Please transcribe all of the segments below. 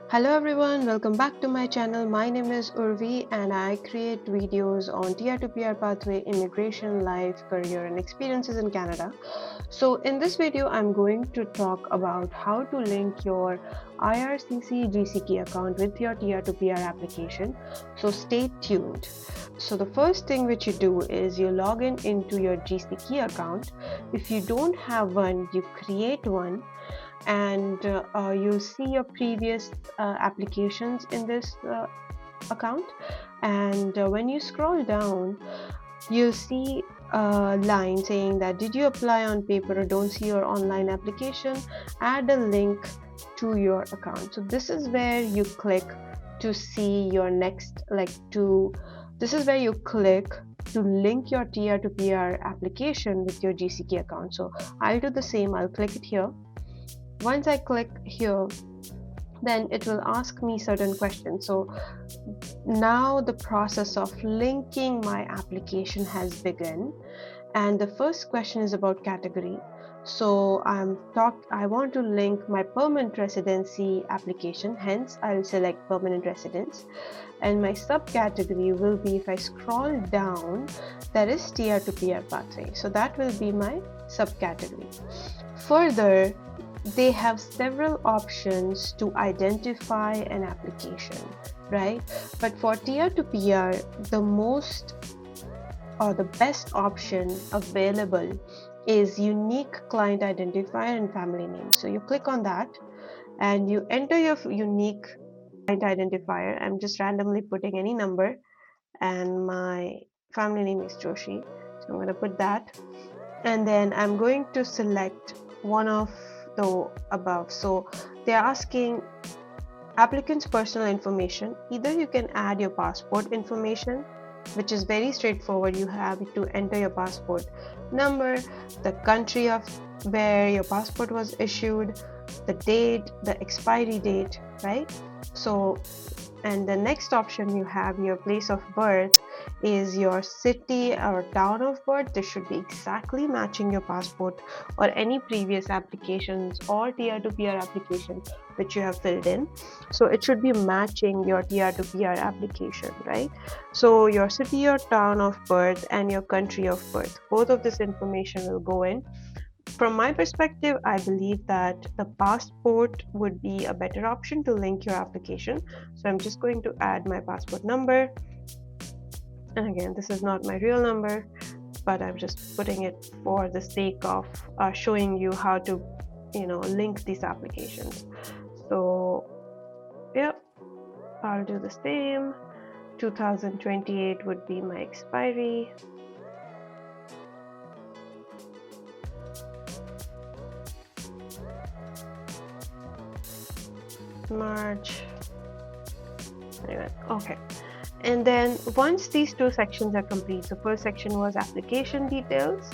Hello everyone, welcome back to my channel. My name is Urvi and I create videos on TR to PR pathway, immigration, life, career and experiences in Canada. So in this video, I'm going to talk about how to link your IRCC GCK account with your TR to PR application. So stay tuned. So the first thing which you do is you log in into your GCK account. If you don't have one, you create one and you'll see your previous applications in this account, and when you scroll down you'll see a line saying that did you apply on paper or don't see your online application, add a link to your account. So this is where you click to see your next this is where you click to link your TR to PR application with your GCK account. So I'll do the same. I'll click it here. Once I click here, then it will ask me certain questions. So now the process of linking my application has begun, and the first question is about category. So I want to link my permanent residency application, hence I'll select permanent residence, and my subcategory will be, if I scroll down, that is TR to PR pathway. So that will be my subcategory. Further, they have several options to identify an application, right? But for TR to PR, the most or the best option available is unique client identifier and family name. So you click on that and you enter your unique client identifier. I'm just randomly putting any number, and my family name is Joshi, so I'm going to put that, and then I'm going to select one of the above. So they're asking applicant's personal information. Either you can add your passport information, which is very straightforward. You have to enter your passport number, the country of where your passport was issued, the date, the expiry date, right? So, and the next option you have your place of birth is your city or town of birth. This should be exactly matching your passport or any previous applications or TR to PR application which you have filled in. So it should be matching your TR to PR application, right? So your city or town of birth and your country of birth, both of this information will go in. From my perspective, I believe that the passport would be a better option to link your application. So I'm just going to add my passport number. And again, this is not my real number, but I'm just putting it for the sake of showing you how to, link these applications. So, yep, I'll do the same. 2028 would be my expiry. March. Anyway, okay. And then once these two sections are complete, the first section was application details,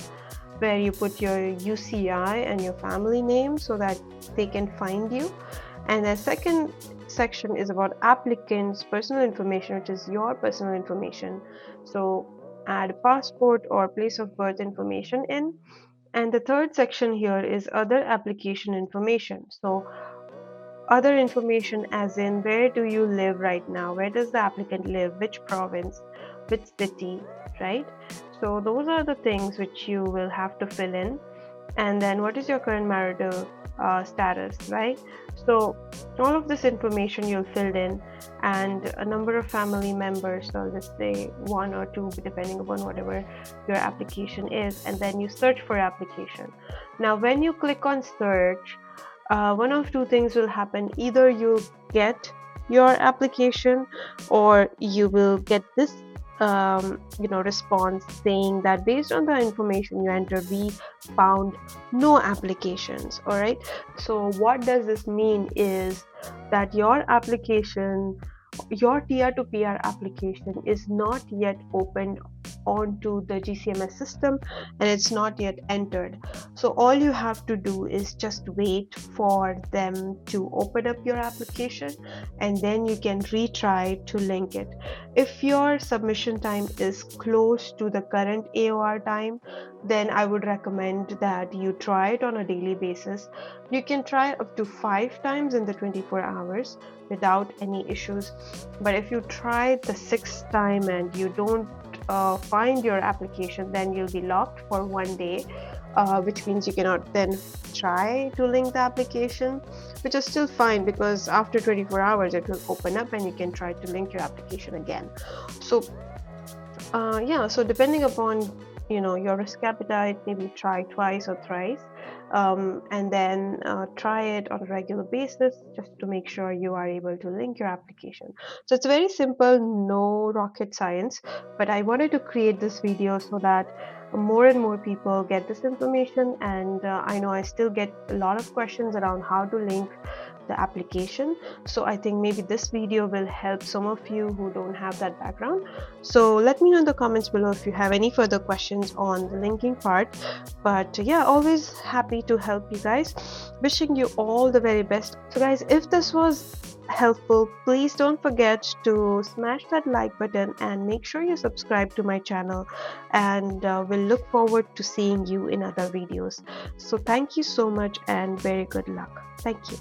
where you put your UCI and your family name so that they can find you. And the second section is about applicants' personal information, which is your personal information. So add passport or place of birth information in. And the third section here is other application information. So other information as in where do you live right now, where does the applicant live, which province, which city, right? So those are the things which you will have to fill in. And then what is your current marital status, right? So all of this information you'll fill in, and a number of family members, so I'll just say one or two depending upon whatever your application is, and then you search for application. Now when you click on search, one of two things will happen. Either you'll get your application or you will get this response saying that based on the information you enter, we found no applications. All right, so what does this mean is that your application, your TR to PR application is not yet opened onto the GCMS system and it's not yet entered. So all you have to do is just wait for them to open up your application, and then you can retry to link it. If your submission time is close to the current AOR time, then I would recommend that you try it on a daily basis. You can try up to 5 times in the 24 hours without any issues. But if you try the sixth time and you don't find your application, then you'll be locked for 1 day, which means you cannot then try to link the application, which is still fine because after 24 hours it will open up and you can try to link your application again. So yeah, so depending upon your risk appetite, maybe try twice or thrice, and then try it on a regular basis just to make sure you are able to link your application. So it's very simple, no rocket science, but I wanted to create this video so that more and more people get this information. And I know I still get a lot of questions around how to link the application, so I think maybe this video will help some of you who don't have that background. So let me know in the comments below if you have any further questions on the linking part. But yeah, always happy to help you guys. Wishing you all the very best. So guys, if this was helpful, please don't forget to smash that like button and make sure you subscribe to my channel, and we'll look forward to seeing you in other videos. So thank you so much and very good luck. Thank you.